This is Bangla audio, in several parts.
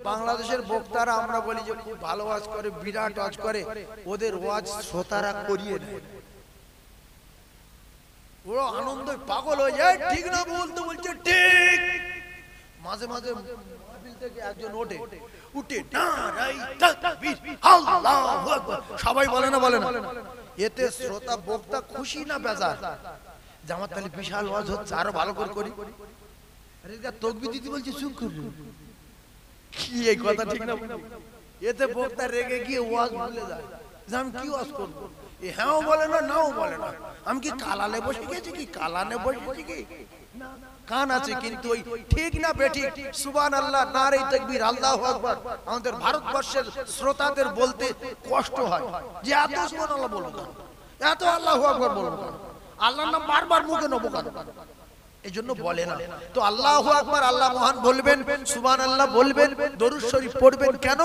বাংলাদেশের বক্তারা আমরা বলি যে খুব ভালো ওয়াজ করে, বিরাট ওয়াজ করে, ওদের ওয়াজ শ্রোতারা করিয়ে নেয়, ওরা আনন্দে পাগল হয়ে যায়। ঠিক না বলতে বলছে ঠিক, মাঝে মাঝে মাহফিল থেকে একজন উঠে নারায়ে তাকবীর আল্লাহু আকবার, সবাই বলে না বলে না, এতে শ্রোতা বক্তা খুশি না বেজার? জামাত তাহলে বিশাল ওয়াজ হচ্ছে, আরো ভালো করে করি। আরে তাকবীর দিতে বলছে, চুপ করুন, কি এই কথা ঠিক না? এতে বক্তা রেগে গিয়ে ওয়াজ ভুলে যায় যে আমি কি ওয়াজ করব। হ্যাঁও বলে না, নাও বলে না। আমি কি কালালে বসে গেছি, কি কালানে বসেছি, কি কান আছে কিন্তু ওই ঠিক না বেঠিক সুবহানাল্লাহ নারে তাকবীর আল্লাহু আকবার আমাদের ভারতবর্ষের শ্রোতাদের বলতে কষ্ট হয় যে এত সুবহানাল্লাহ বলবো কেন, এত আল্লাহু আকবার বলবো কেন, আল্লাহর নাম বারবার মুখে নেবো কেন, এই জন্য বলে না। তো আল্লাহু আকবার আল্লাহ মহান বলবেন, সুবহানাল্লাহ বলবেন, দরুদ শরীফ পড়বেন, কেন?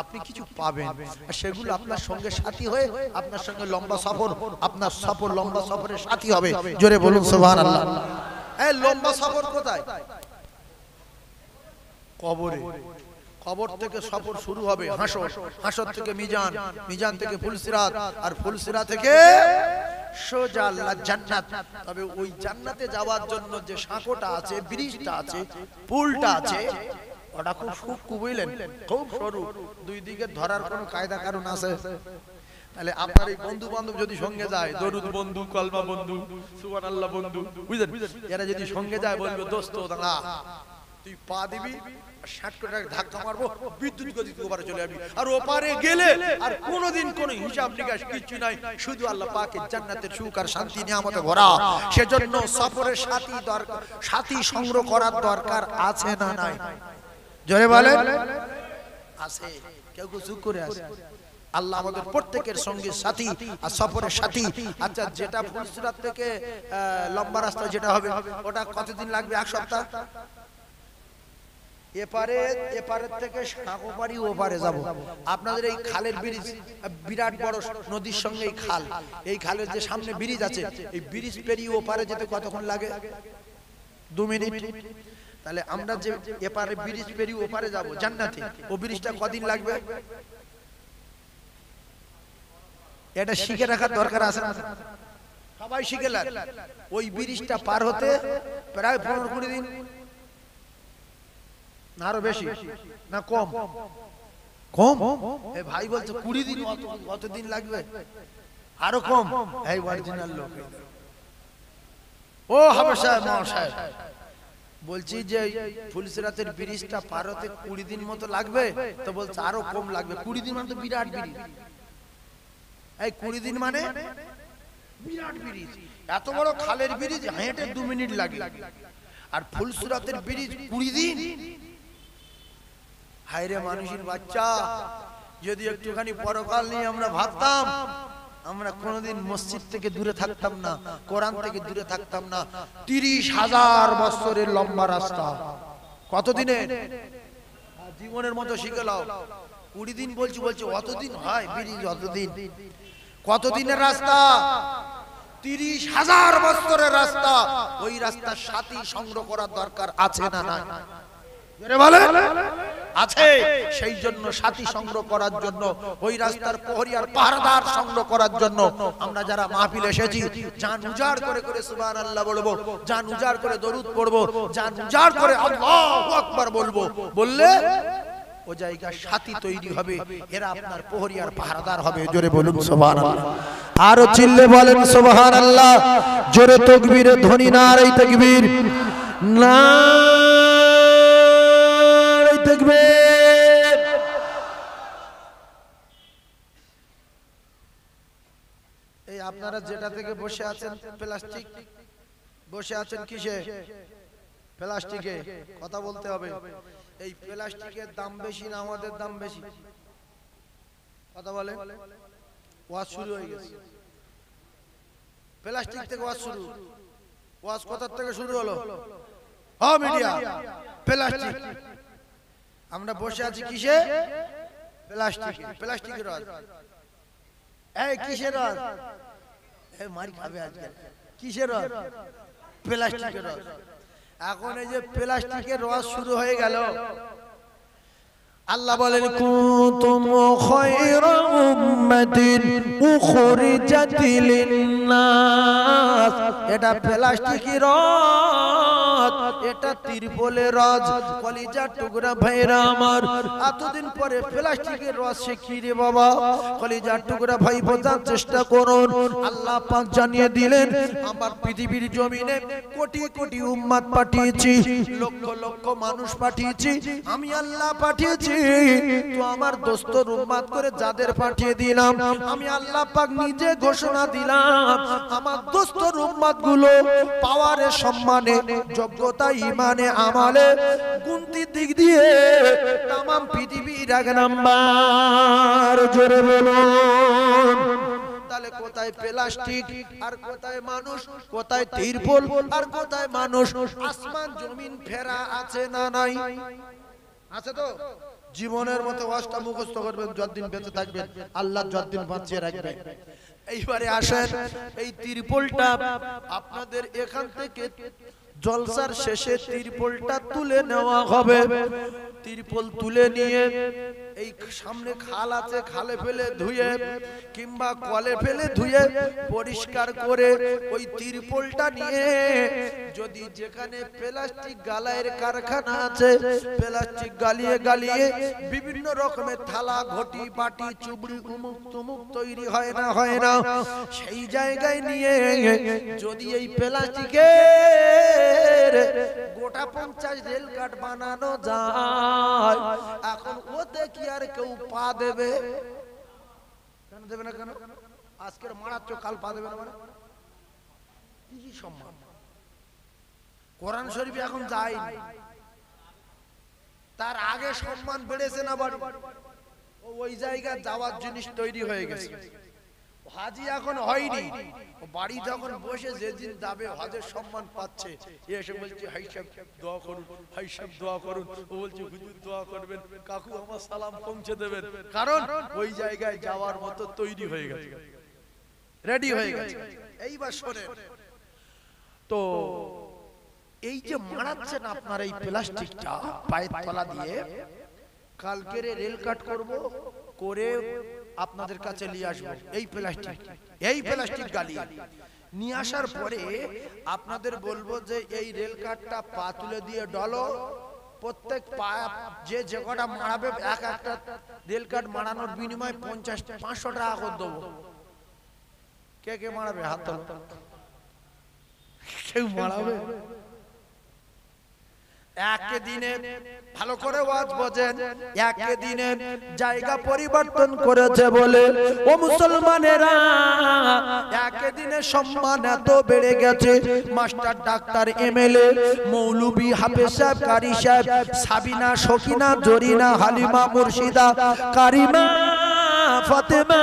আপনি কিছু পাবেন, আর সেগুলো আপনার সঙ্গে সাথী হয়ে আপনার সঙ্গে লম্বা সফর, আপনার সফর লম্বা সফরের সাথী হবে। জোরে বলুন সুবহানাল্লাহ। এই লম্বা সফর কোথায়? কবরে। কবর থেকে সফর শুরু হবে হাসর, হাসর থেকে মিজান, মিজান থেকে ফুলসিরাত, আর ফুলসিরাত থেকে সোজা আল্লাহ জান্নাত। তবে ওই জান্নাতে যাওয়ার জন্য যে সাঁকোটা আছে, ব্রিজটা আছে, পুলটা আছে, ওটা খুব সূক্ষ্ম, বুঝলেন, খুব সরু, দুই দিকে ধরার কোনো কায়দা কারণ আছে? তাহলে আপনার এই বন্ধু বান্ধব যদি সঙ্গে যায়, দরুদ বন্ধু, কলমা বন্ধু, সুবহানাল্লাহ বন্ধু, বুঝলেন, এরা যদি সঙ্গে যায় বলবে দোস্ত দাঁড়া, তুই পা দিবি, ধাক্কা মারবো, বিদ্যুৎ গতিতে ওপারে চলে যাবি, আর ওপারে গেলে আর কোনোদিন কোনো হিসাব নিকাশ কিছু নাই, শুধু আল্লাহ পাকের জান্নাতের সুখ আর শান্তি নিয়ামতে ভরা। সেজন্য সফরের সাথী দরকার, সাথী সংগ্রহ করার দরকার আছে না নাই? জোরে বলেন আছে। কেউ কেউ চুপ করে আছে। আল্লাহ আমাদের প্রত্যেকের সঙ্গে সাথী আর সফরের সাথী। আচ্ছা, যেটা ফুলসিরাত থেকে লম্বা রাস্তা যেটা হবে, ওটা কতদিন লাগবে? এক সপ্তাহ। এপারের থেকে সাঁকোপাড়ি ওপারে যাব। আপনাদের এই খালের ব্রিজ, বিরাট বড় নদীর সঙ্গে এই খাল, এই খালের যে সামনে ব্রিজ আছে, এই ব্রিজ পেরিয়ে ওপারে যেতে কতক্ষণ লাগে? 2 মিনিট। তাহলে আমরা যে এপারে ব্রিজ পেরিয়ে ওপারে যাব জান্নাতে, ও ব্রিজটা কদিন লাগবে? এটা শিখে রাখার দরকার আছে না? সবাই শিখে লাগ। ওই ব্রিজটা পার হতে প্রায় 15-20 দিন, না আরো বেশি, না কম? কম। এই ভাই বলছে 20 দিন, কত দিন লাগবে? আরো কম। এই অরিজিনাল লোক, ও হাবেশা মহাশয় বলছি যে ফুলসিরাতের ব্রিজটা পার হতে 20 দিন মতো লাগবে, তো বলছে আরো কম লাগবে। 20 দিন মানে তো বিরাট ব্রিজ। এই 20 দিন মানে বিরাট ব্রিজ। এত বড় খালের ব্রিজ হেঁটে 2 মিনিট লাগে, আর ফুলসিরাতের ব্রিজ 20 দিন। হায়রে মানুষের বাচ্চা, যদি একটুখানি পরকাল নিয়ে আমরা ভাবতাম, আমরা কোনোদিন মসজিদ থেকে দূরে থাকতাম না, কোরআন থেকে দূরে থাকতাম না। 30,000 বছরের লম্বা রাস্তা, কতদিনে জীবনের মতো শিখে নাও। 20 দিন বলছি, অতদিন হয় ব্রিজ, অতদিন। কতদিনের রাস্তা? 30,000 বছরের রাস্তা। ওই রাস্তার সাথী সংগ্রহ করার দরকার আছে না নাই? আছে। সেই জন্য সাথী সংগ্রহ করার জন্য, ওই রাস্তার প্রহরী আর পাহারাদার সংগ্রহ করার জন্য আমরা যারা মাহফিল এসেছি, জান উজাড় করে করে সুবহানাল্লাহ বলবো, জান উজাড় করে দরুদ পড়বো, জান উজাড় করে আল্লাহু আকবার বলবো। বললে ও জায়গা সাথী তৈরি হবে, এরা আপনার প্রহরী আর পাহারাদার হবে। জোরে বলুন সুবহানাল্লাহ। আরো চিল্লে বলেন সুবহানাল্লাহ। জোরে তাকবীরের ধ্বনি, নারে তাকবীর, নারে তাকবীর। এই আপনারা যেটা থেকে বসে আছেন, প্লাস্টিক বসে আছেন কিসে? প্লাস্টিকে। কথা বলতে হবে। এই প্লাস্টিকের দাম বেশি না আমাদের দাম বেশি? কথা বলে। ওয়াজ শুরু হয়ে গেছে, প্লাস্টিক থেকে ওয়াজ শুরু। ওয়াজ কোথা থেকে শুরু হলো? Media, plastic. আমরা বসে আছি কিসে? প্লাস্টিক। প্লাস্টিকের ওয়াজ। এই কিসের ওয়াজ? এই মার খাবে আজকে। কিসের ওয়াজ? প্লাস্টিকের ওয়াজ। এখন এই যে প্লাস্টিকের ওয়াজ শুরু হয়ে গেল, আল্লাহ বলেন কুনতুম খায়রা উম্মাতিন উখরিজাত লিন-নাস। এটা প্লাস্টিকের রদ, এটা তিরপলের রদ। কলিজার টুকরা ভাইরা আমার, এতদিন পরে প্লাস্টিকের রদ সে কি রে বাবা? কলিজার টুকরা ভাই বোঝার চেষ্টা করুন। আল্লাহ পাক জানিয়ে দিলেন আমার পৃথিবীর জমিনে কোটি কোটি উম্মত পাঠিয়েছি, লক্ষ লক্ষ মানুষ পাঠিয়েছি, আমি আল্লাহ পাঠিয়েছি। তো আমার দোস্তর উম্মত করে যাদের পাঠিয়ে দিলাম, আমি আল্লাহ পাক নিজে ঘোষণা দিলাম আমার দোস্তর উম্মত গুলো পাওয়ারে, সম্মানে, যোগ্যতা, ঈমানে, আমালে, গুনতির দিক দিয়ে तमाम পৃথিবীর এক নাম্বার। জোরে বলুন। তাহলে কোথায় প্লাস্টিক আর কোথায় মানুষ, কোথায় তিরপল আর কোথায় মানুষ? আসমান জমিন ফেরা আছে না নাই? আছে তো। জীবনের মতো ওয়াজটা মুখস্থ করবেন, যতদিন বেঁচে থাকবেন আল্লাহ যতদিন বাঁচিয়ে রাখবে। এইবারে আসেন, এই তিরপলটা আপনাদের এখান থেকে জলসার শেষে তিরপলটা তুলে নেওয়া হবে। তিরপল তুলে নিয়ে এই সামনে খাল আছে, খালে ফেলে ধুয়ে কিংবা কলে ফেলে ধুয়ে পরিষ্কার করে ওই তিরপলটা নিয়ে, যদি যেখানে প্লাস্টিক গালাইয়ের কারখানা আছে, প্লাস্টিক গালিয়ে গালিয়ে বিভিন্ন রকমের থালা, ঘটি, বাটি, চুবড়ি, উমুক তুমুক তৈরি হয় না, হয় না, সেই জায়গায় নিয়ে যদি এই প্লাস্টিকের গোটা 50 রেল কাঠ বানানো যায়, এখন ওতে কি আর কেউ পা দেবে? কেন দেবে না? কেন? আজকের মারাচ্ছ, কাল পা দেবে না মানে কি সম্মান? কোরআন শরীফ এখন যায়, তার আগে সম্মান বেড়েছে না বাড়ি? ওই জায়গায় যাওয়ার জিনিস তৈরি হয়ে গেছে। হাজি এখন হয়নি, বাড়ি যখন বসে যেদিন যাবে হজের সম্মান পাচ্ছে, এসে বলছে হাই সাহেব দোয়া করুন, হাই সাহেব দোয়া করুন। ও বলছে হুজুর দোয়া করবেন, কাকু আমার সালাম পৌঁছে দেবেন, কারণ ওই জায়গায় যাওয়ার মতো তৈরি হয়ে গেছে, রেডি হয়ে গেছে। এইবার শোনেন তো, এই যে মারাচ্ছেন আপনার এই প্লাস্টিকটা পায়ের তলা দিয়ে, কালকের রেল কাট করব, করে আপনাদের কাছে নিয়ে আসবো এই প্লাস্টিক গালি নিয়ে আসার পরে আপনাদের বলবো যে এই রেল কাটটা পা তুলে দিয়ে ডলো। প্রত্যেক পা যে কটা মারাবে, এক একটা রেল কাট মারানোর বিনিময়ে 500 টাকা করে দেবো। কে কে মারাবে? হাত তোলো। কেউ মারাবে? একদিনে ভালো করে ওয়াজ বোঝেন, একদিনে জায়গা পরিবর্তন করেছে বলে ও মুসলমানেরা, একদিনে সম্মান এত বেড়ে গেছে। মাস্টার, ডাক্তার, এমএলএ, মৌলবি, হাফেজ সাহেব, কারি সাহেব, সাবিনা, সকিনা, জরিনা, হালিমা, মুর্শিদা, কারিমা, ফাতেমা,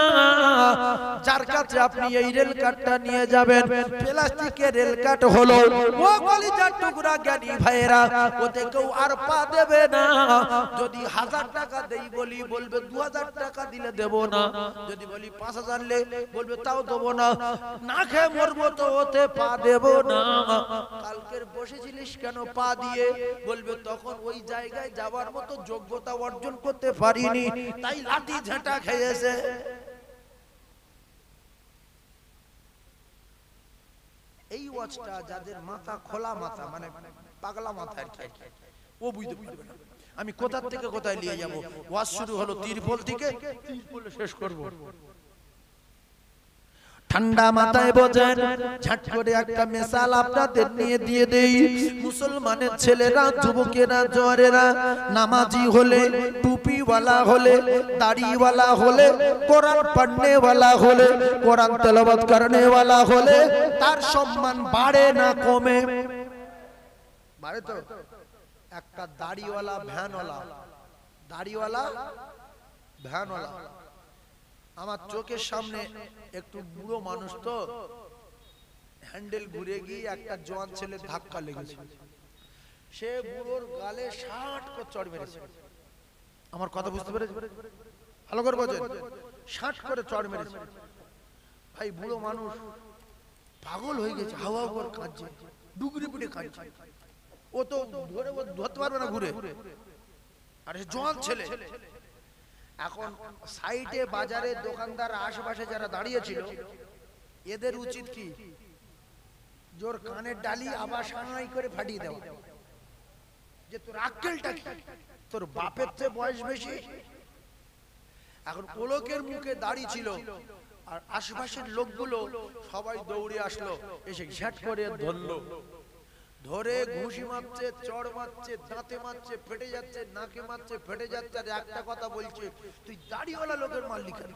যার কাছে আপনি এই রেল কাটটা নিয়ে যাবেন, প্লাস্টিকের রেল কাট হলো, ও কলিজার টুকরা জ্ঞানী ভাইরা, ওতে কেউ আর পা দেবে না। যদি 1000 টাকা দেই বলি, বলবে 2000 টাকা দিলে দেব না। যদি বলি 5000 লে, বলবে তাও দেব না। না খেয়ে মরবো তো ওতে পা দেব না। কালকের বসেছিলিস কেন পা দিয়ে? বলবে তখন ওই জায়গায় যাওয়ার মতো যোগ্যতা অর্জন করতে পারিনি, তাই লাঠি ঝাঁটা খেয়েছে। এই ওয়াজটা যাদের মাথা খোলা মাথা, মানে পাগলা মাথা আর কি, ও বুঝতে পারবে না আমি কোথা থেকে কোথায় নিয়ে যাব। ওয়াজ শুরু হলো তিরপল থেকে, তিরপলে শেষ করব। ঠান্ডা মাথায় বোঝেন, ঝাট করে একটা মিসাল আপনাদের নিয়ে দিয়ে দেই। মুসলমানের ছেলেরা, যুবকেরা, জওয়ানেরা নামাজি হলে, টুপিওয়ালা হলে, দাড়িওয়ালা হলে, কোরআন পড়নেওয়ালা হলে, কোরআন তেলাওয়াত করনেওয়ালা হলে তার সম্মান বাড়ে না কমে? বাড়ে তো। একটা দাড়িওয়ালা ভ্যানওয়ালা, দাড়িওয়ালা ভ্যানওয়ালা, আমার চোখের সামনে একটু বুড়ো মানুষ, তো হ্যান্ডেল ঘুরে গিয়ে একটা জওয়ান ছেলে ধাক্কা লেগেছে, সে বুড়োর গালে 60 করে চড় মেরেছে। আমার কথা বুঝতে পেরেছে? ভালো করে বোঝেন, 60 করে চড় মেরেছে। ভাই বুড়ো মানুষ পাগল হয়ে গেছে, হাওয়া করে কাঁদছে, ডুগরি পিটে কাঁদছে। ও তো ধরতে পারবে না ঘুরে। আর জোয়ান ছেলে। এখন সাইডে বাজারের দোকানদার আশেপাশে যারা দাঁড়িয়ে ছিল, এদের উচিত কি জোর কানের ডালি আবার সানাই করে ফাটিয়ে দেওয়া, যে তোর আক্কেলটা কি, তোর বাপের চেয়ে বয়স বেশি। এখন ওলোকের মুখে দাড়ি ছিল, আর আশেপাশের লোকগুলো সবাই দৌড়ে আসলো, এসে ঝাট করে ধরলো, ধরে ঘুষি মারছে, চড় মারছে, দাঁতে মারছে, ফেটে যাচ্ছে, নাকে মারছে, ফেটে যাচ্ছে। আর একটা কথা বলছে, তুই দাড়িওয়ালা লোকের মারলি কেন?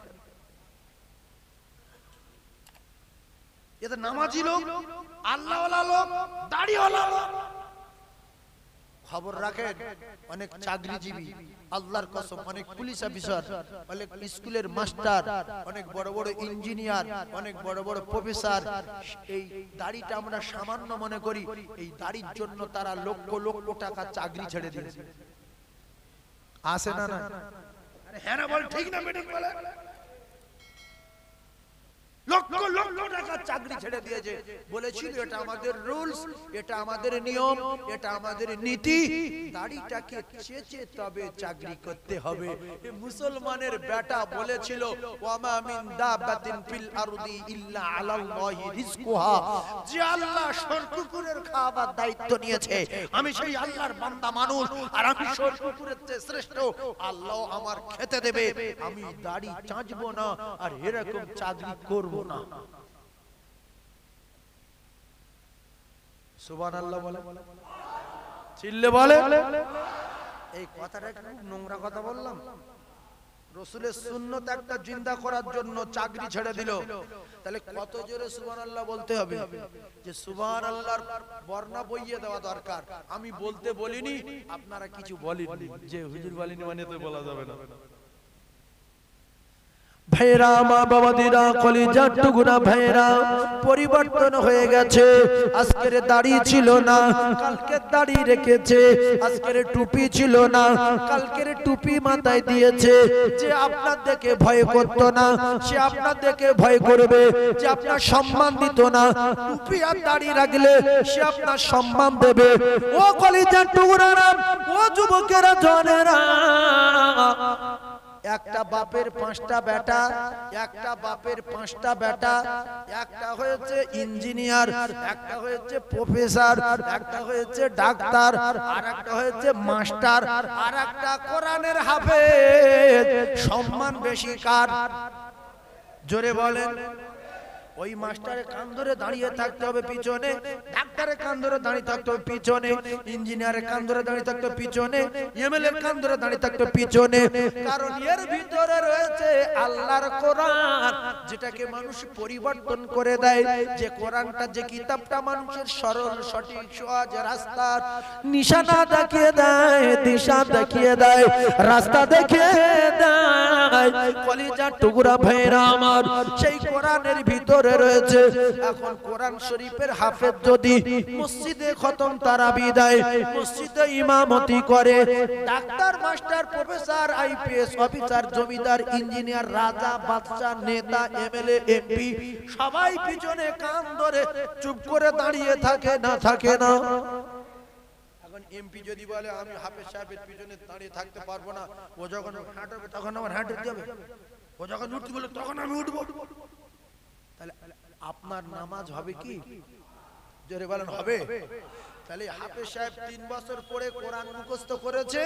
এটা নামাজি লোক, আল্লাহওয়ালা লোক, দাড়িওয়ালা লোক। খবর রাখেন, অনেক চাকরিজীবী, আল্লাহর কসম, অনেক পুলিশ অফিসার, অনেক স্কুলের মাস্টার, অনেক বড় বড় ইঞ্জিনিয়ার, অনেক বড় বড় প্রফেসর, এই দাড়িটা আমরা সামান্য মনে করি, এই দাড়ির জন্য তারা লক্ষ লক্ষ টাকা চাকরি ছেড়ে দিয়েছে। আসে না? না হ্যাঁ না বল, ঠিক না বেঠিক বলে? লক্ষ লক্ষ টাকা চাকরি ছেড়ে দিয়েছে। বলেছিল এটা আমাদের রুলস, এটা আমাদের নিয়ম, এটা আমাদের নীতি, দাড়িটাকে চেঁচে তবে চাকরি করতে হবে। মুসলমানের বেটা বলেছিল, ওয়ামা মিন দাবাতিন ফিল আরদি ইল্লা আলাল্লাহি রিজকুহা, যে আল্লাহ শরকুকুরের খাবার দায়িত্ব নিয়েছে, আমি সেই আল্লাহর বান্দা মানুষ, আর আমি শরকুকুরের চেয়ে শ্রেষ্ঠ, আল্লাহ আমার খেতে দেবে, আমি দাড়ি চাঁচবো না আর এরকম চাকরি করব না। সুবহানাল্লাহ বলে, চিল্লে বলে। এই কথাটা একটু নোংরা কথা বললাম। রাসূলের সুন্নাত একটা জিন্দা করার জন্য চাকরি ছেড়ে দিল, তাহলে কত জোরে সুবহানাল্লাহ বলতে হবে, যে সুবহানাল্লাহর বর্ণনা বইয়ে দেওয়া দরকার। আমি বলতে বলিনি, আপনারা কিছু বলেননি, যে হুজুর বলেনি মানে তো বলা যাবে না। ভাইরা, মা বাবাদিরা, কলিজার টুকরা ভাইরা, পরিবর্তন হয়ে গেছে। আজকের দাড়ি ছিল না, কালকের দাড়ি রেখেছে। আজকের টুপি ছিল না, কালকের টুপি মাথায় দিয়েছে। যে আপনার দেখে ভয় করত না, সে আপনার দেখে ভয় করবে। যে আপনার সম্মান দিত না, টুপি আর দাড়ি রাখলে সে আপনার সম্মান দেবে। ও কলিজার টুকরারা, ও যুবকেরা, জনেরা, একটা বাপের পাঁচটা বেটা, একটা বাপের পাঁচটা বেটা, একটা হয়েছে ইঞ্জিনিয়ার, একটা হয়েছে প্রফেসর, একটা হয়েছে ডাক্তার, আর একটা হয়েছে মাস্টার, আর একটা কোরআনের হাফেজ। সম্মান বেশি কার? জোরে বলেন। ওই মাস্টারের কান ধরে দাঁড়িয়ে থাকতে হবে পিছনে, ডাক্তারের কান ধরে দাঁড়িয়ে থাকতে হবে পিছনে, ইঞ্জিনিয়ারের কান ধরে দাঁড়িয়ে থাকতে হবে পিছনে, এমএলএ এর কান ধরে দাঁড়িয়ে থাকতে হবে পিছনে। কারণ এর ভিতরে রয়েছে আল্লাহর কোরআন, যেটাকে মানুষ পরিবর্তন করে দেয়। যে কোরআনটা, যে কিতাবটা মানুষের সরল সঠিক সহজ রাস্তার নিশানা দেখিয়ে দেয়, দিশা দেখিয়ে দেয়, রাস্তা দেখিয়ে দেয়। কলিজার টুকরা ভাইরা আমার, সেই কোরআনের ভিতরে রয়েছে। এখন কোরআন শরীফের হাফেজ যদি মসজিদে খতম তারাবি দেয়, মসজিদে ইমামতি করে, doctor, master, professor, IPS officer, জমিদার, ইঞ্জিনিয়ার, রাজা, বাদশা, নেতা, এমএলএ, এমপি, সবাই পিছনে কান ধরে চুপ করে দাঁড়িয়ে থাকে না? থাকে না? এখন এমপি যদি বলে আমি হাফেজ সাহেবের পিছনে দাঁড়িয়ে থাকতে পারবো না, ও যখন হাঁটবে তখন আমার হাঁটতে হবে, ও যখন উঠতে বলে তখন আমি উঠবো, তাহলে আপনার নামাজ হবে কি? জোরে বলেন, হবে? তাহলে হাফেজ সাহেব 3 বছর পরে কোরআন মুখস্থ করেছে,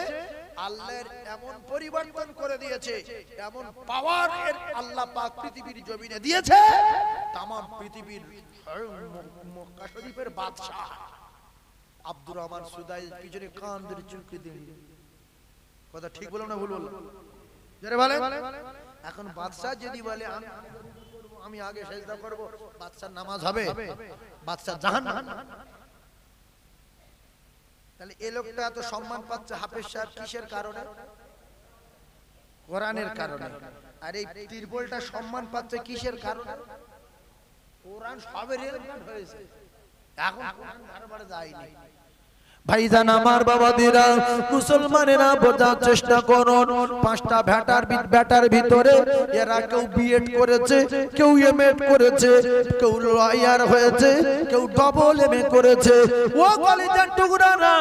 আল্লাহর এমন পরিবর্তন করে দিয়েছে, এমন পাওয়ার এর আল্লাহ পাক পৃথিবীর জমিনে দিয়েছে, তাম পৃথিবীর মক্কা শরীফের বাদশা আব্দুর রহমান সুদাই পিছনে কান ধরে চুলকে দিয়ে। কথা ঠিক বললাম না ভুল বললাম? জোরে বলেন। এখন বাদশা যদি বলে আমি আগে সেজদা করব, বাদশার নামাজ হবে? বাদশা জাহান্নাম। তাহলে এই লোকটা এত সম্মান পাচ্ছে হাফেজ সাহেব কিসের কারণে? কোরআনের কারণে। আর এই তিরবলটা সম্মান পাচ্ছে কিসের কারণে? কোরআন সবের রেলগান হয়েছে, এখন কোরআন বারবার যায়নি। ভাইজান আমার বাবাদিরা মুসলমানেরা বোঝার চেষ্টা করুন, পাঁচটা ব্যাটার ভিতরে এরা কেউ বিএড করেছে, কেউ এমএড করেছে, কেউ লয়ার হয়েছে, কেউ ডবল এমএ করেছে। ও কলেজের টুকরারা,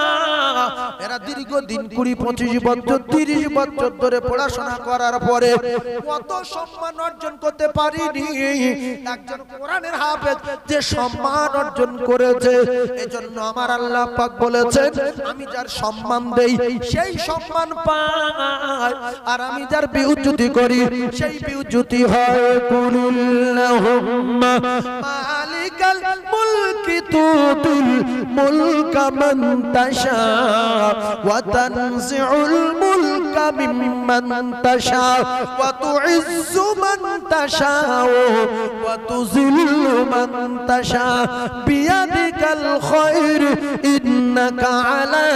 এরা দীর্ঘদিন 20-25 বছর 30 বছর ধরে পড়াশোনা করার পরে কত সম্মান অর্জন করতে পারিনি একজন কোরআনের হাফেজ যে সম্মান অর্জন করেছে। এজন্য আমার আল্লাহ পাক বলেছে, আমি যার সম্মান দেই সেই সম্মান পায়, আর আমি যার বিউজ্জতি করি সেই বিউজ্জতি হয়। কুল্লাহুম্মা মালিকাল মুলকি তুতুল মুলকা মান তাশা ওয়া তানজিউল মুলকা মিম্মান তাশা ওয়া তুইজ্জু মান তাশা ওয়া তুযিল্লু মান তাশা বিয়াদিকাল খায়র ইন্নাকা আলা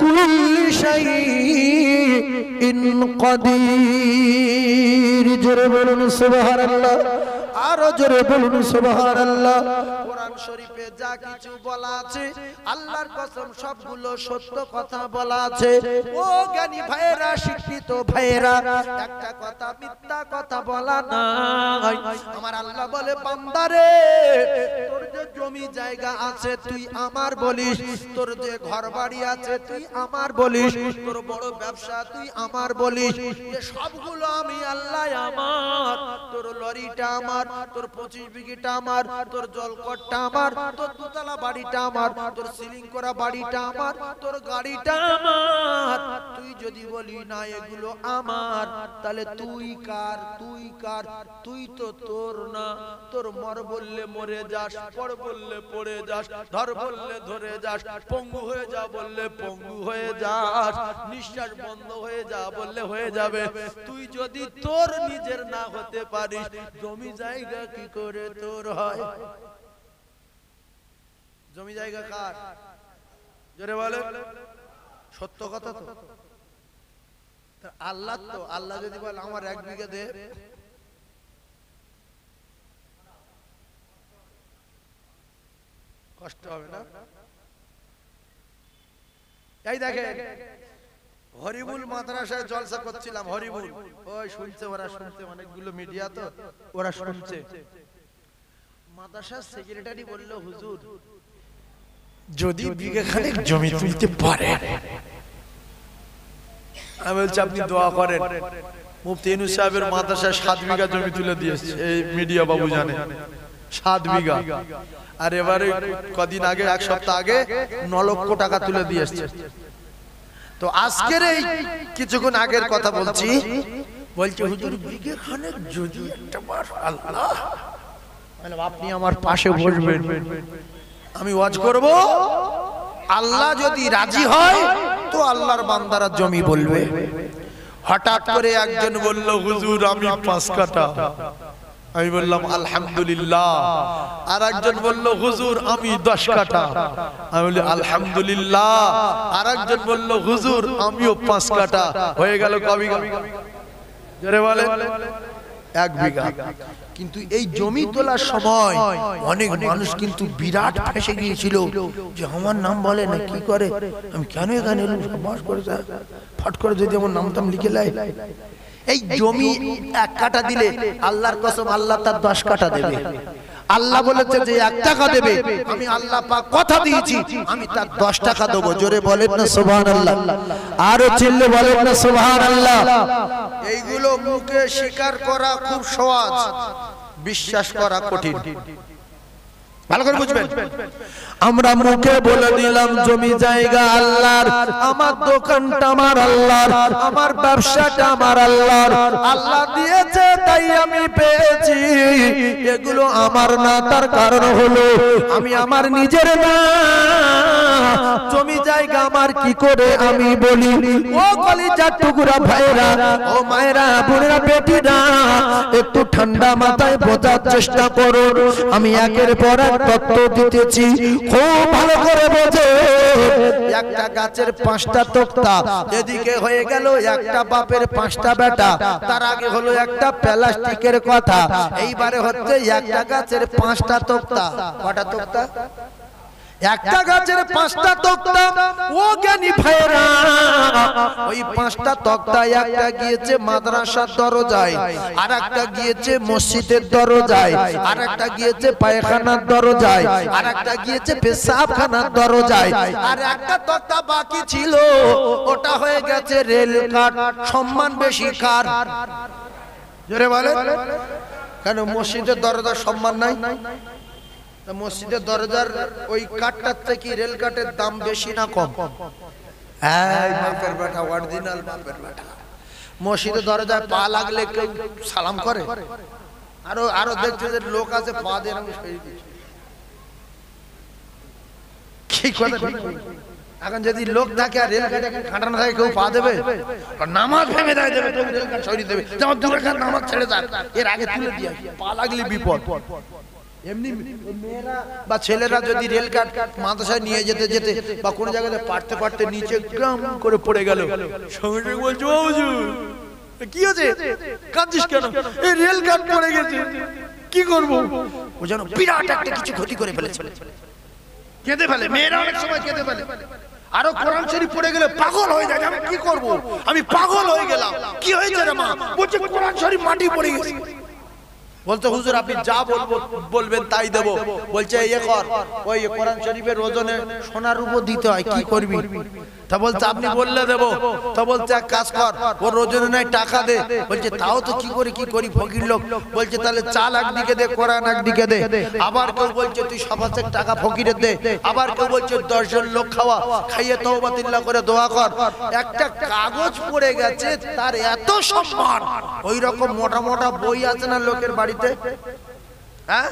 কুল্লি শাইইন কাদির। জোরে বলুন সুবহানাল্লাহ, আরো জোরে বলুন সুবহানাল্লাহ। কোরআন শরীফে যা কিছু বলা আছে আল্লাহর কসম সবগুলো সত্য কথা বলা আছে। ও জ্ঞানী ভাইরা, শিক্ষিত ভাইরা, একটা কথা মিথ্যা কথা বলা নাই। আমার আল্লাহ বলে, বান্দারে তোর যে জমি জায়গা আছে তুই আমার বলিস, তোর যে ঘর বাড়ি আছে তুই আমার বলিস, তোর বড় ব্যবসা তুই আমার বলিস, যে সবগুলো আমি আল্লাহ আমার। তোর লরিটা আমার, তোর 25 বিঘিটা আমার, তোর জলকটটা আমার, তোর দুতলা বাড়িটা আমার, তোর সিলিং করা বাড়িটা আমার, তোর গাড়িটা আমার। তুই যদি বলি না এগুলো আমার, তাহলে তুই কার? তুই কার? তুই তো তোর না। তোর মর বললে মরে যাস, পড় বললে পড়ে যাস, ধর বললে ধরে যাস, পঙ্গু হয়ে যা বললে পঙ্গু হয়ে যাস, নিঃশ্বাস বন্ধ হয়ে যা বললে হয়ে যাবে। তুই যদি তোর নিজের না হতে পারিস, জমি জায়গা কি করে তোর হয়? জমি জায়গা কার? জোরে বলে, সত্য কথা তো। আল্লাহ তো, আল্লাহ যদি বলে আমার 1 বিঘা দে, কষ্ট হবে না? এই দেখে হরিবুল মাদ্রাসায় জলসা করছিলাম, হরিবুল ওই শুনছে, ওরা শুনছে, অনেকগুলো মিডিয়া তো ওরা শুনছে। মাদ্রাসার সেক্রেটারি বলল, হুজুর যদি বিঘা খানেক জমি তুলতে পারে, আমি বলছি আপনি দোয়া করেন। মুফতি ইউনূস সাহেবের মাদ্রাসায় 7 বিঘা জমি তুলে দিয়েছে, এই মিডিয়া বাবু জানে 7 বিঘা। আর এবারে কদিন আগে, 1 সপ্তাহ আগে 9 লক্ষ টাকা তুলে দিয়েছে। তো আজকের এই কিছুক্ষণ আগের কথা বলছি, বলছে হুজুর বিঘা খানেক যদি একটা বার আল্লাহ, মানে আপনি আমার পাশে বসবেন, আমি ওয়াজ করব, আল্লাহ যদি রাজি হয় তো আল্লাহর বান্দারা জমি বলবে। হঠাৎ করে একজন বলল, হুজুর আমি 5 কাঠা। আমি বললাম আলহামদুলিল্লাহ। আর একজন বলল, হুজুর আমি 10 কাঠা। আমি বলি আলহামদুলিল্লাহ। আর একজন বলল, হুজুর আমিও 5 কাঠা। হয়ে গেল ক বিঘা? জোরে বলে 1 বিঘা। কিন্তু এই জমি তোলার সময় অনেক মানুষ কিন্তু বিরাট ফেসে গিয়েছিল, যে আমার নাম বলে না, কি করে, আমি কেন এখানে এলাম, বাস করে ফট করে যদি আমার নামটাম লিখে লাই। এই জমি 1 কাঠা দিলে আল্লাহর কসম আল্লাহ তার 10 কাঠা দেবে। আল্লাহ বলেছে যে 1 টাকা দেবে, আমি আল্লাহ পাক কথা দিয়েছি আমি তার 10 টাকা দেব। জোরে বলেন না সুবহানাল্লাহ, আরো চিল্লে বলেন না সুবহানাল্লাহ। এইগুলো মুখে স্বীকার করা খুব সহজ, বিশ্বাস করা কঠিন। ভালো করে বুঝবেন। আমরা মুখে বলে দিলাম জমি জায়গা আল্লাহর, আমার দোকানটা আমার আল্লাহর, আমার ব্যবসাটা আমার আল্লাহর, আল্লাহ দিয়েছে তাই আমি পেয়েছি, এগুলো আমার না। তার কারণ হলো আমি আমার নিজের না, জমি জায়গা আমার কি করে আমি বলি? ও কলিজার টুকরা ভাইরা, ও মায়েরা, বোনেরা, বেটিরা, একটু ঠান্ডা মাথায় বোঝার চেষ্টা করো। আমি একের পর এক তত্ত্ব দিতেছি, খুব ভালো করে বোঝে। একটা গাছের 5টা তক্তা, এদিকে হয়ে গেল একটা বাপের 5টা বেটা, তার আগে হলো একটা প্লাস্টিকের কথা, এইবারে হচ্ছে একটা গাছের 5টা তক্তা। কটা তক্তা? একটা গাছের 5টা তক্তা, ও জ্ঞানী ভাইরা, ওই 5টা তক্তায় একটা গিয়েছে মাদ্রাসার দরজায়, আর একটা গিয়েছে মসজিদের দরজায়, আর একটা গিয়েছে পায়খানার দরজায়, আর একটা গিয়েছে পেশাবখানার দরজায়, আর একটা তক্তা বাকি ছিল, ওটা হয়ে গেছে রেল কাট। সম্মান বেশি কার? জোরে বলে। কেন মসজিদের দরজার সম্মান নাই? মসজিদের দরজার ওই কাঠটার থেকে রেল কাঠের দাম বেশি না কম? এই বাপের বেটা, অরিজিনাল বাপের বেটা। মসজিদের দরজায় পা লাগলে কেউ সালাম করে? আরো আরো দেখতে যে লোক আছে পা দিয়ে এরকম সরিয়ে দিচ্ছে। কি কথা ঠিক? এখন যদি লোক থাকে আর রেল কাঠে খাটানো থাকে, কেউ পা দেবে? নামাজ ভেঙে দেয়, দেবে তো রেল কাঠ সরিয়ে দেবে, যেমন দূরে খান নামাজ ছেড়ে যায়, এর আগে তুলে দিয়ে পা লাগলে বিপদ। এমনি মেয়েরা বা ছেলেরা যদি রেল কাট মাদ্রাসায় নিয়ে যেতে যেতে বা কোন জায়গাতে পারতে পারতে নিচে গ্রাম করে পড়ে গেল, সঙ্গে সঙ্গে বলছে, ও হুজুর কি হয়েছে, কাঁদছিস কেন? এই রেল কাট পড়ে গেছে, কি করব? ও যেন বিরাট একটা কিছু ক্ষতি করে ফেলেছে, কেঁদে ফেলে। মেয়েরা অনেক সময় কেঁদে ফেলে। আরো কোরআন শরীফ পড়ে গেলে পাগল হয়ে যায়, আমি কি করব, আমি পাগল হয়ে গেলাম। কি হয়েছে রে মা? বলছে কোরআন শরীফ মাটি পড়ে গেছে। বলতে হুজুর আপনি যা বলবেন তাই দেবো। বলছে ইয়ে কর, ওই কোরআন শরীফের ওজনে সোনার রূপও দিতে হয়, কি করবি? তা বলছে আপনি বললে দেবো। তা বলছে এক কাজ কর, ওর ওজনে নাই টাকা দে। বলছে তাও তো কি করি ফকির লোক। বলছে তাহলে চাল একদিকে দে, কোরআন একদিকে দে। আবার কেউ বলছে তুই 5,000 টাকা ফকিরের দে। আবার কেউ বলছে 10 জন লোক খাইয়ে তওবাতিল্লাহ করে দোয়া কর। একটা কাগজ পড়ে গেছে, তার এত সম্মান। ওই রকম মোটা মোটা বই আছে না লোকের বাড়িতে, হ্যাঁ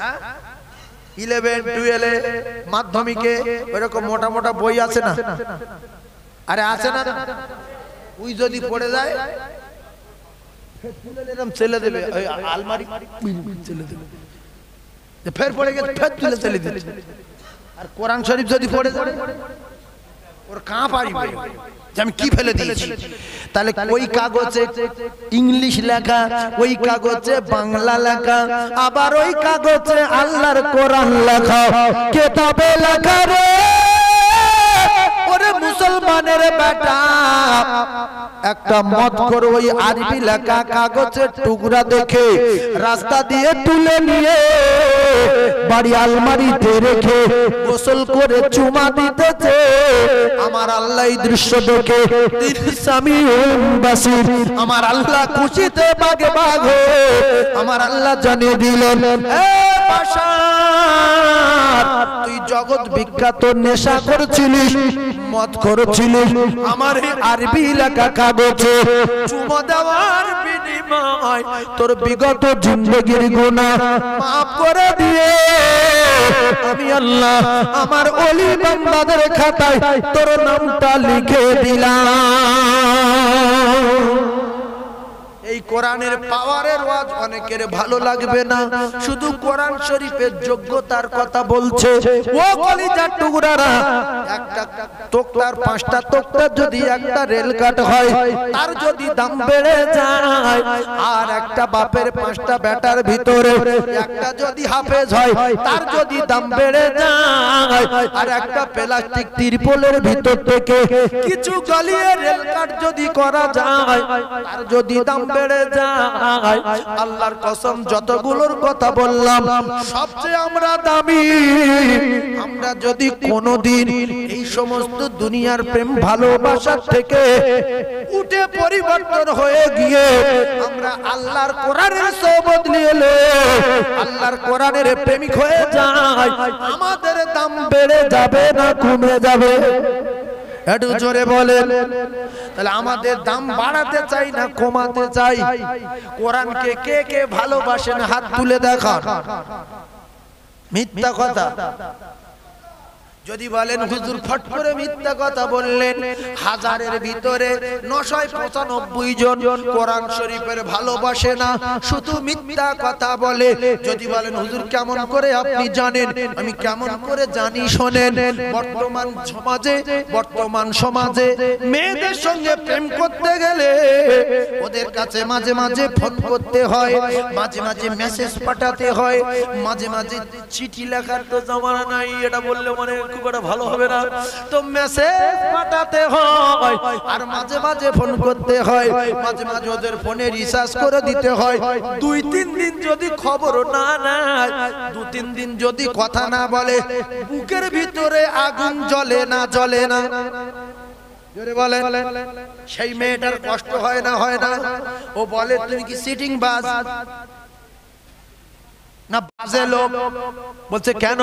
11, 12 মাধ্যমিকে ওইরকম মোটা মোটা বই আছে না? আরে আছে না? ওই যদি পড়ে যায় ছেলে দেবে, ওই আলমারি ছেলে দেবে, ফের পড়ে গেছে ফের তুলে ছেলে দেবে। আর কোরআন শরীফ যদি পড়ে যায় ওর কাঁ পারিবে যে আমি কি ফেলে দিয়েছি। তাহলে ওই কাগজে ইংলিশ লেখা, ওই কাগজে বাংলা লেখা, আবার ওই কাগজে আল্লাহর কোরআন লেখা, কিতাবে লেখা রে ওরে মুসলমানের বেটা। একটা মত করে ওই আরবি লেখা কাগজের টুকরা দেখে রাস্তা দিয়ে তুলে নিয়ে বাড়ি আলমারিতে রেখে গোসল করে চুমা দিতেছে। আমার আল্লাহ এই দৃশ্য দেখে সামিউল বাসির, আমার আল্লাহ খুশিতে বাগে বাগে আমার আল্লাহ জানিয়ে দিলেন, এ বাশার তুই জগৎ বিখ্যাত নেশা করছিলিস, মদ করছিলিস, আমার এই আরবি লেখা কাগজে চুমা দেওয়ার বিনিময় তোর বিগত জিন্দেগির গুনাহ মাফ করে দিয়ে আমি আল্লাহ আমার ওলি বান্দাদের খাতায় তোর নামটা লিখে দিলাম। এই কোরআনের পাওয়ারের ওয়াজ অনেকের ভালো লাগবে না, শুধু কোরআন শরীফের যোগ্যতার কথা বলছে। ও কলিজার টুকরারা, একটা তোক্তার 5টা তোক্তার যদি একটা রেল কাট হয়, তার যদি দাম বেড়ে যায়, আর একটা বাপের 5টা বেটার ভিতরে একটা যদি হাফেজ হয়, তার যদি দাম বেড়ে যায়, আর একটা প্লাস্টিক তিরপলের ভিতর থেকে কিছু গলিয়ে রেল কাট যদি করা যায়, তার যদি দাম বেড়ে যায়, আল্লাহর কসম যতগুলোর কথা বললাম সবচেয়ে আমরা দামি। আমরা যদি কোনোদিন এই সমস্ত দুনিয়ার প্রেম ভালোবাসার থেকে উঠে পরিবর্তন হয়ে গিয়ে আমরা আল্লাহর কোরআনের সোহবত নিয়ে আল্লাহর কোরআনের প্রেমিক হয়ে যাই, আমাদের দাম বেড়ে যাবে না কমে যাবে? একটু জোরে বলেন। তাহলে আমাদের দাম বাড়াতে চাই না কমাতে চাই? কোরআনকে কে কে ভালোবাসেন হাত তুলে দেখান। মিথ্যা কথা যদি বলেন হুজুর ফট করে মিথ্যা কথা বললেন, 1000-এর ভিতরে 995 জন কোরআন শরীফের ভালোবাসে না, শুধু মিথ্যা কথা বলে। যদি বলেন হুজুর কেমন করে আপনি জানেন? আমি কেমন করে জানি শোনেন। বর্তমান সমাজে মেয়েদের সঙ্গে প্রেম করতে গেলে ওদের কাছে মাঝে মাঝে ফোন করতে হয়, মাঝে মাঝে মেসেজ পাঠাতে হয়, মাঝে মাঝে চিঠি লেখার তো জামানা নাই। এটা বললে মনে খুব একটা ভালো হবে না। তো মেসেজ পাঠাতে হয় আর মাঝে মাঝে ফোন করতে হয়, মাঝে মাঝে ওদের ফোনে রিচার্জ করে দিতে হয়। 2-3 দিন যদি খবর না নেয়, 2-3 দিন যদি কথা না বলে, বুকের ভিতরে আগুন জ্বলে না জ্বলে না? জোরে বলেন। সেই মেয়েটার কষ্ট হয় না হয় না? ও বলে তুমি কি সিটিং বাস না বাজে লোক? বলছে কেন?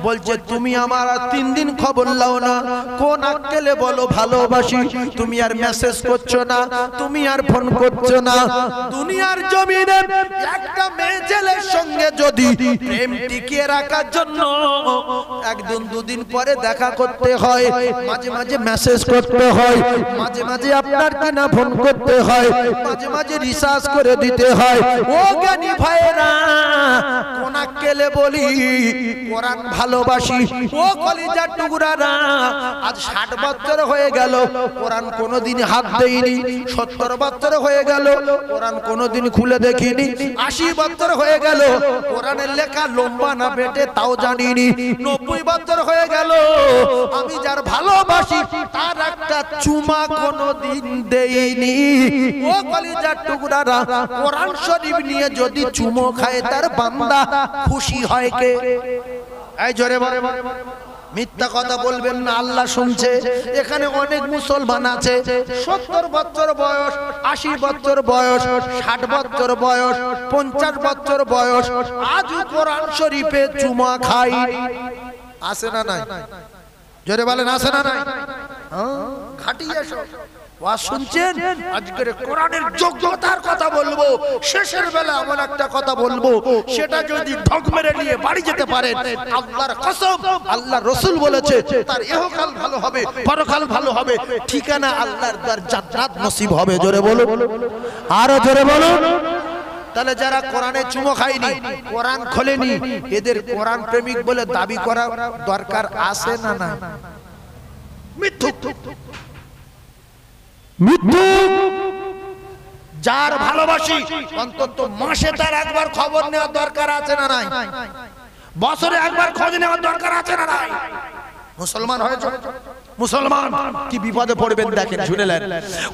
বলছে তুমি আমার 3 দিন খবর লাও না, কোন আক্কেলে বলো ভালোবাসি, তুমি আর মেসেজ করছো না, তুমি আর ফোন করছো না। দুনিয়ার জমিনে একটা মেয়ে ছেলের সঙ্গে যদি প্রেম টিকিয়ে রাখার জন্য 1 দিন 2 দিন পরে দেখা করতে হয়, মাঝে মাঝে মেসেজ করতে হয়, মাঝে মাঝে আপনার কিনা ফোন করতে হয়, মাঝে মাঝে রিচার্জ করে দিতে হয়। ও জ্ঞানী ভাইরা, কোন আক্কেলে বলি কোরআন ভালোবাসি? ও কলিজার টুকরারা, আজ 60 বছর হয়ে গেল কোরআন কোনোদিন হাত দেইনি, 70 বছর হয়ে গেল কোরআন কোনোদিন খুলে দেখিনি, 80 বছর হয়ে গেল কোরআনের লেখা লম্বা না বেটে তাও জানিনি, 90 বছর হয়ে গেল আমি যার ভালোবাসি তার একটা চুমা কোনোদিন দেইনি। ও কলিজার টুকরারা, কোরআন শরীফ নিয়ে যদি চুমো খায় তার বান্দা খুশি হয় কে? এই জোরে বলে। মিথ্যা কথা বলবেন না, আল্লাহ শুনছে। এখানে অনেক মুসলমান আছে 70 বছর বয়স, 80 বছর বয়স, 60 বছর বয়স, 50 বছর বয়স, আজও কোরআন শরীফে চুমা খাই। আছে না নাই? জোরে বলেন, আছে না নাই? খাটিয়ে সব ওয়াজ শুনছেন। আজকের কোরআনের যোগ্যতার কথা বলবো, শেষের বেলা এমন একটা কথা বলবো, সেটা যদি ঢক মেরে নিয়ে বাড়ি যেতে পারেন, আল্লাহর কসম, আল্লাহ রাসূল বলেছে তার ইহকাল ভালো হবে, পরকাল ভালো হবে, ঠিকানা আল্লাহর দর জান্নাত নসিব হবে। জোরে বলো, আরো জোরে বলো। তাহলে যারা কোরআনে চুমো খায়নি, কোরআন খোলেনি, এদের কোরআন প্রেমিক বলে দাবি করা দরকার আছে না না? মিথ্যুক মিথ্যুক। যার ভালোবাসি অন্তত মাসে তার একবার খবর নেওয়ার দরকার আছে না নাই? বছরে একবার খোঁজ নেওয়ার দরকার আছে না নাই? মুসলমান হয়েছে, মুসলমান কি বিপদে পড়বেন দেখেন, শুনেলেন?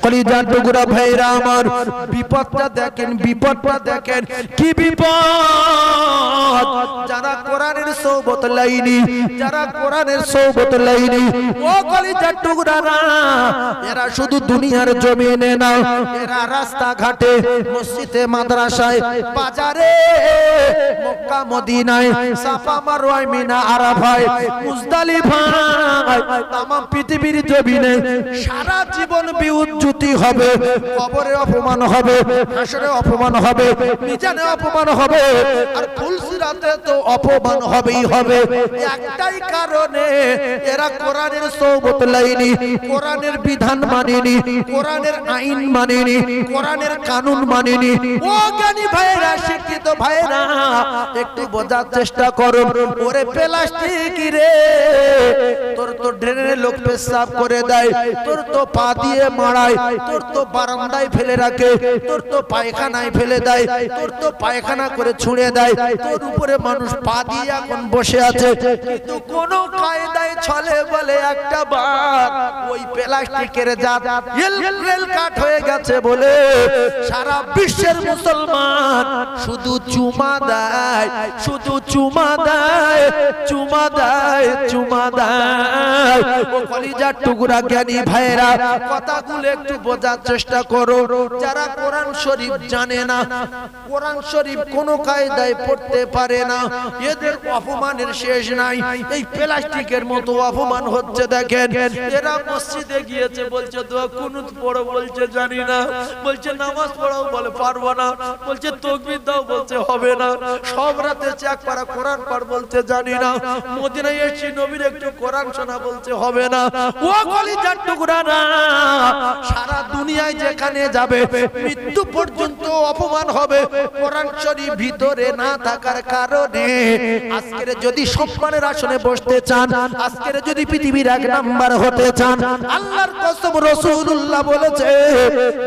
কলিজার টুকরা ভাইরা আমার, বিপদটা দেখেন, বিপদটা দেখেন, কি বিপদ! যারা কোরআনের সোহবত লাইনি, যারা কোরআনের সোহবত লাইনি, ও কলিজার টুকরারা, এরা শুধু দুনিয়ার জমিনে না, এরা রাস্তাঘাটে, মসজিদে, মাদ্রাসায়, বাজারে, মক্কা মদিনায়, সাফা মারওয়ায়, মিনা আরাফায়, মুজদালিফায়, তামাম পৃথিবীর জমিনে সারা জীবন বিউজ্জতি হবে, কবরে অপমান হবে, হাসরে অপমান হবে, মিজানে অপমান হবে, আর ফুলসিরাতে তো অপমান হবেই হবে। একটাই কারণে, এরা কোরআনের সোহবত লাইনি, কোরআনের বিধান মানেনি, কোরআনের আইন মানেনি, কোরআনের কানুন মানেনি। ও জ্ঞানী ভাইরা, শিক্ষিত ভাইরা, একটু বোঝার চেষ্টা করো। ওরে প্লাস্টিক রে, তোর তো ড্রেনের লোক পেশাব করে দেয়, তোর তো পা দিয়ে মারায়, তোর তো বারান্দায় ফেলে রাখে, তোর তো পায়খানায় ফেলে দেয়, তোর তো পায়খানা করে ছুঁড়ে দেয়, তোর উপরে মানুষ পা দিয়ে এখন বসে আছে, কিন্তু কোন কায়দায় চলে বলে একটা বার ওই প্লাস্টিকের জাত রেল কাট হয়ে গেছে বলে সারা বিশ্বের মুসলমান শুধু চুমা দেয়, শুধু চুমা দেয়, চুমা দেয়, চুমা দেয়। ও কলিজার টুকরা জ্ঞানী ভাইরা, কথাগুলো একটু বোঝার চেষ্টা করো। যারা কোরআন শরীফ জানে না, কোরআন শরীফ কোন কায়দায় পড়তে পারে না, এদের অপমানের শেষ নাই। এই প্লাস্টিকের মতো অপমান হচ্ছে দেখেন। এরা মসজিদে গিয়েছে, বলছে দোয়া কুনুত পড়ো, বলছে জানি না, বলছে নামাজ পড়াও, বলে পারবো না, বলছে তাকবীর দাও, বলছে হবে না, সব রাতে চেক করা কোরআন পড়, বলছে জানি না, মদিনায় এসেছি নবীর একটু কোরআন শোনা, বলছে হবে না, না। ও কলিজার টুকরারা, সারা দুনিয়ায় যেখানে যাবে মৃত্যু পর্যন্ত অপমান হবে কোরআন শরীফ ভিতরে না থাকার কারণে। আজকের যদি সম্মানের আসনে বসতে চান, আজকের যদি পৃথিবীর এক নাম্বার হতে চান, আল্লাহর কসম রাসূলুল্লাহ বলেছে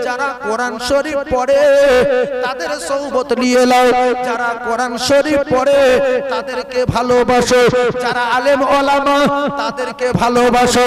যারা কোরআন শরীফ পড়ে তাদের সোহবত নিয়ে নাও, যারা কোরআন শরীফ পড়ে তাদেরকে ভালোবাসো, যারা আলেম ওলামা তাদেরকে ভালোবাসো।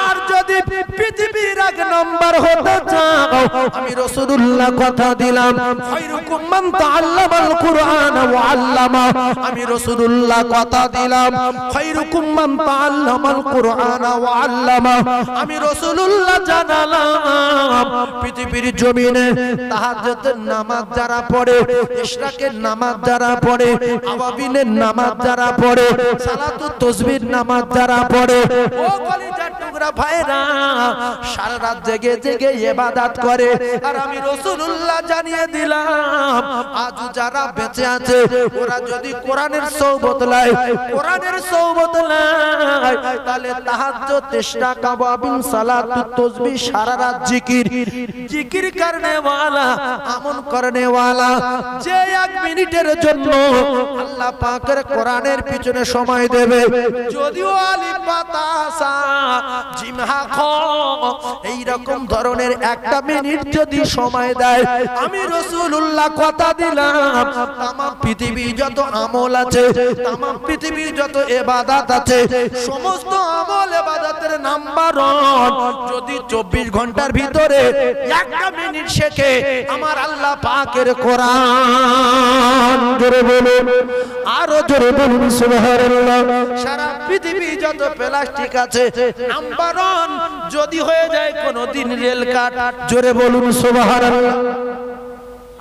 আর যদি পৃথিবীর এক নাম্বার হতে চাও, আমি রাসূলুল্লাহ কথা দিলাম খায়রুকুম মান তাআল্লামাল কুরআন ওয়া আল্লামা, আমি রাসূলুল্লাহ কথা দিলাম খায়রুকুম মান তাআল্লামাল কুরআন ওয়া আল্লামা, আমি রাসূলুল্লাহ জানালাম পৃথিবীর জমিনে তাহাজ্জুদের নামাজ যারা পড়ে, ইশরাকের নামাজ যারা পড়ে, আওয়াবিনের নামাজ যারা পড়ে, সালাতুত তাসবিহ নামাজ যারা পড়ে, ও কলিজার টুকরা ভাইরা সারা রাত জেগে জেগে ইবাদত করে। আর আমি রাসূলুল্লাহ জানিয়ে দিলাম আজ যারা বেঁচে আছে ওরা যদি কোরআনের সোহবত লায়, কোরআনের সোহবত লায়, তাহলে তাহাজ্জুদ, ইশরাক, আওয়াবিন, সালাতুত তাসবিহ, সারা রাত জিকির, জিকির করনে ওয়ালা, আমল করনে ওয়ালা, যে এক মিনিটের জন্য আল্লাহ পাকের কোরআনের পিছনে সময় দেবে, যদিও আলিফ বা তা সা জিম হা খ এই রকম ধরনের একটা মিনিট যদি সময় দেয়, আমি রাসূলুল্লাহ কথা দিলাম তামাম পৃথিবী যত আমল আছে, তামাম পৃথিবী যত ইবাদত আছে, সমস্ত আমল ইবাদতের নাম্বার 1 যদি 24 ঘন্টার ভিতরে একটা মিনিট শেখে আমার আল্লাহ পাকের কোরআন, জোরে বলুন, আরো জোরে বলুন সুবহানাল্লাহ। সারা পৃথিবী যত প্লাস্টিক আছে নাম্বার 1 যদি হয়ে যায় কোনদিন রেল কাট, জোরে বলুন সুবহানাল্লাহ।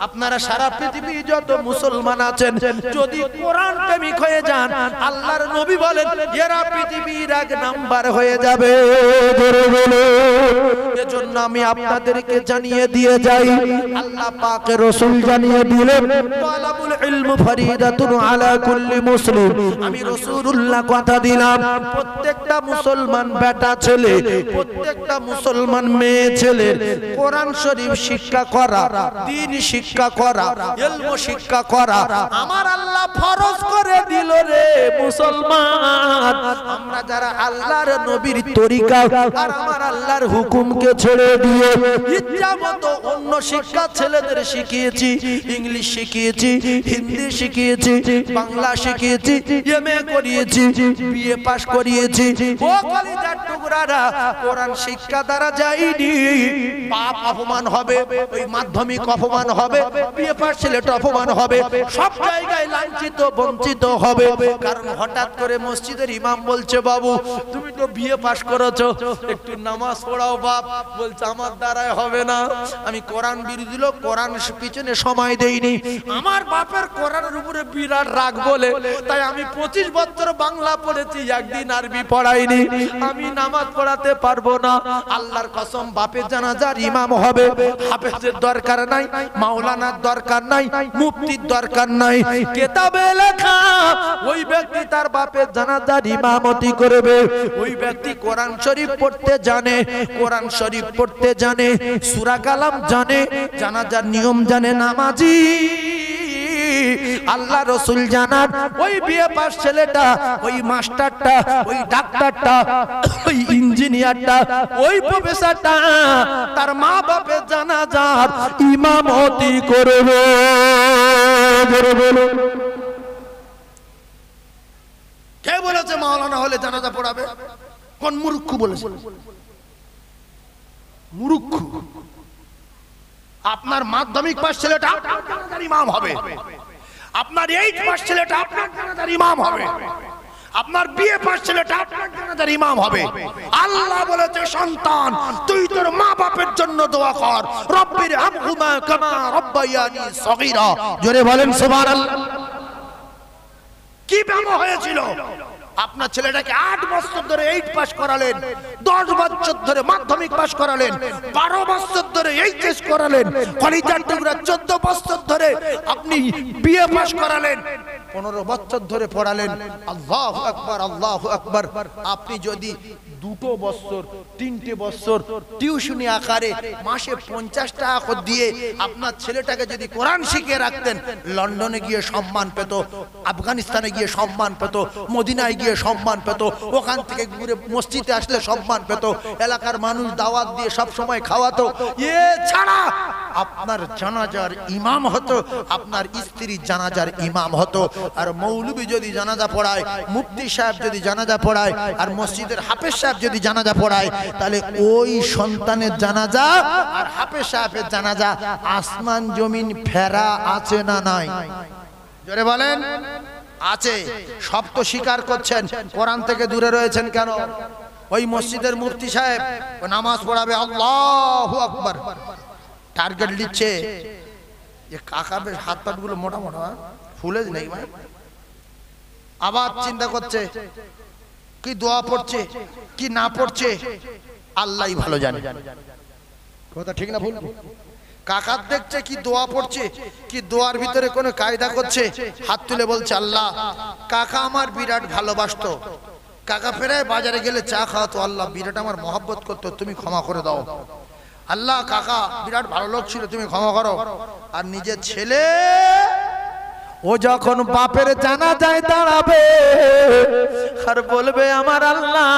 আপনারা সারা পৃথিবী যত মুসলমান আছেন যদি কোরআন প্রেমিক হয়ে যান, আল্লাহর নবী বলেন এরা পৃথিবীর এক নাম্বার হয়ে যাবে, জোরে বলুন। এজন্য আমি আপনাদেরকে জানিয়ে দিয়ে যাই, আল্লাহ পাকের রাসূল জানিয়ে দিলেন তালাবুল ইলম ফরিদাতুন আলা কুল্লি মুসলিম, আমি রাসূলুল্লাহ কথা দিলাম প্রত্যেকটা মুসলমান বেটা ছেলে, প্রত্যেকটা মুসলমান মেয়ে ছেলে কোরআন শরীফ শিক্ষা করা, দ্বীন শিক্ষা করা, ইলম শিক্ষা করা আমার আল্লাহ ফরজ করে দিল রে মুসলমান। আমরা যারা আল্লাহর নবীর তরিকা আর আমার আল্লাহর হুকুমকে ছেড়ে দিয়ে ইচ্ছামতো অন্য শিক্ষা ছেলেদের শিখিয়েছি, ইংলিশ শিখিয়েছি, হিন্দি শিখিয়েছি, বাংলা শিখিয়েছি, এমএ করিয়েছি, বিএ পাস করিয়েছি, ও কলিজার টুকরারা কোরআন শিক্ষা দ্বারা যায়নি, পাপ অপমান হবে, ওই মাধ্যমিক অপমান হবে, বিএ পাস ছেলেটা অপমান হবে, সব জায়গায় লাঞ্ছিত বঞ্চিত হবে। কারণ হঠাৎ করে মসজিদের ইমাম বলছে বাবু তুমি তো বিএ পাস করেছো, একটু নামাজ পড়াও বাপ, বলছে আমার দ্বারাই হবে না, আমি কোরআন বিরোধী লোক, কোরআন পিছনে সময় দেইনি, আমার বাপের কোরআনের উপরে বিরাট রাগ বলে তাই আমি 25 বছর বাংলা পড়েছি, একদিন আরবি পড়াইনি, আমি নামাজ পড়াতে পারবো না। আল্লাহর কসম বাপের জানাজার ইমাম হবে, হাফেজের দরকার নাই, মাওলানার দরকার নাই, মুফতির দরকার নাই, কিতাবে লেখা ওই ব্যক্তি তার বাপের জানাজার ইমামতি করবে, ওই ব্যক্তি কোরআন শরীফ পড়তে জানে, কোরআন শরীফ পড়তে জানে, সূরা কালাম জানে, জানাজার নিয়ম জানে, নামাজি আল্লাহ রাসূল জানান ওই বিএ পাস ছেলেটা, ওই মাস্টারটা, ওই ডাক্তারটা, ওই ইঞ্জিনিয়ারটা, ওই প্রফেসরটা তার মা বাপের জানাজার ইমামতি করবে, কে বলেছে মাওলানা হলে জানাজা পড়াবে? কোন মূর্খ বলেছে? মূর্খ। আপনার মাধ্যমিক পাস ছেলেটা আপনার জানাজার ইমাম হবে, আপনার 8 পাস ছেলেটা আপনার জানাজার ইমাম হবে, আপনার বিএ পাস ছেলেটা আপনার জানাজার ইমাম হবে। আল্লাহ বলেছে সন্তান তুই তোর মা বাপের জন্য দোয়া কর, রব্বির হামহুমা কামা রব্বায়ানি সগীরা, জোরে বলেন সুবহানাল্লাহ। কি ব্যামো হয়েছিল আপনার ছেলেটাকে 8 বছর ধরে 8 পাস করালেন, 10 বছর ধরে মাধ্যমিক পাস করালেন, 12 বছর ধরে এইচএস করালেন, কলেজের টুকরা 14 বছর ধরে আপনি বিএ পাস করালেন, 15 বছর ধরে পড়ালেন। আল্লাহু আকবার, আল্লাহু আকবার। আপনি যদি 2 বছর 3টে বছর টিউশনি আকারে মাসে 50 টাকা করে দিয়ে আপনার ছেলেটাকে যদি কোরআন শিখিয়ে রাখতেন, লন্ডনে গিয়ে সম্মান পেত, আফগানিস্তানে গিয়ে সম্মান পেত, মদিনায় গিয়ে সম্মান পেত, ওখান থেকে ঘুরে মসজিদে আসলে সম্মান পেত, এলাকার মানুষ দাওয়াত দিয়ে সব সময় খাওয়াতো। ছাড়া আপনার জানাজার ইমাম হতো, আপনার স্ত্রী জানাজার ইমাম হতো। আর মৌলবি যদি জানাজা পড়ায়, মুফতি সাহেব যদি জানাজা পড়ায়, আর মসজিদের হাফেজ সাহেব যদি জানাজা পড়ায়, তাহলে ওই সন্তানের জানাজা আর হাফেজ সাহেবের জানাজা আসমান জমিন ফেরা আছে না নাই? জোরে বলেন। আছে। সব তো স্বীকার করছেন, কোরআন থেকে দূরে রয়েছেন কেন? ওই মসজিদের মুফতি সাহেব নামাজ পড়াবে, আল্লাহু আকবার, টার্গেট দিচ্ছে যে কাকা বেশ হাত পাট গুলো মোটা মোটা ফুলে নেই ভাই, আবার চিন্তা করছে কি দোয়া পড়ছে কি না পড়ছে, আল্লাহই ভালো জানে। কথা ঠিক না ভুল? কাকা দেখছে কি দোয়া পড়ছে, কি দোয়ার ভিতরে কোনো কায়দা করছে, হাত তুলে বলছে আল্লাহ, কাকা আমার বিরাট ভালোবাসতো, কাকা ফেরায় বাজারে গেলে চা খাওয়াতো, আল্লাহ বিরাট আমার মহব্বত করতো, তুমি ক্ষমা করে দাও। আল্লাহ কাকা বিরাট ভালো লোক ছিল, তুমি ক্ষমা করো। আর নিজের ছেলে ও যখন বাপের জানাজায় দাঁড়াবে আর বলবে আমার আল্লাহ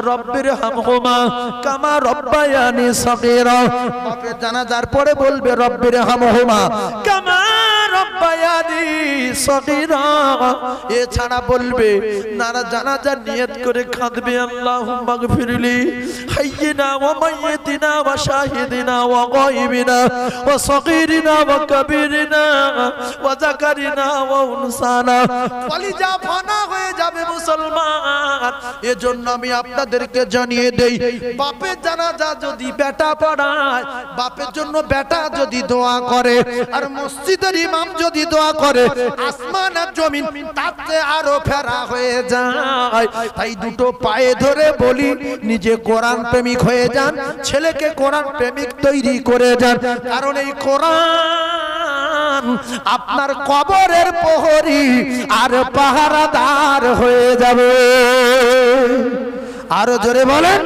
রব্বির হামহুমা কামা রব্বায়ানি সগীরা, বাপের জানাজার পরে বলবে রব্বির হামহুমা কামা রব্বায়ানি সগীরা, এছাড়া বলবে নারা জানাজার নিয়ত করে কাঁদবে আল্লাহুম্মা গফিরলি হাইয়িনা ওয়া মাইয়িতিনা ওয়া শাহিদিনা ওয়া গায়বিনা ওয়া সগীরিনা ওয়া কাবীরিনা ওয়া জাকারিনা ওয়া উনসানা, কলিজা ফানা হয়ে যাবে মুসলমান। এজন্য আমি আপনাদেরকে জানিয়ে দেই, বাপের জানাজা যদি বেটা পড়ায়, বাপের জন্য বেটা যদি দোয়া করে, আর মসজিদের ইমাম যদি দোয়া করে, আসমান আর জমিন তাতে আরো ফেরা হয়ে যায়। তাই দুটো পায়ে ধরে বলি, নিজে কোরআন প্রেমিক হয়ে যান, ছেলেকে কোরআন প্রেমিক তৈরি করে যান, কারণ এই কোরআন আপনার কবরের প্রহরী আর পাহারাদার হয়ে যাবে। আরো জোরে বলেন।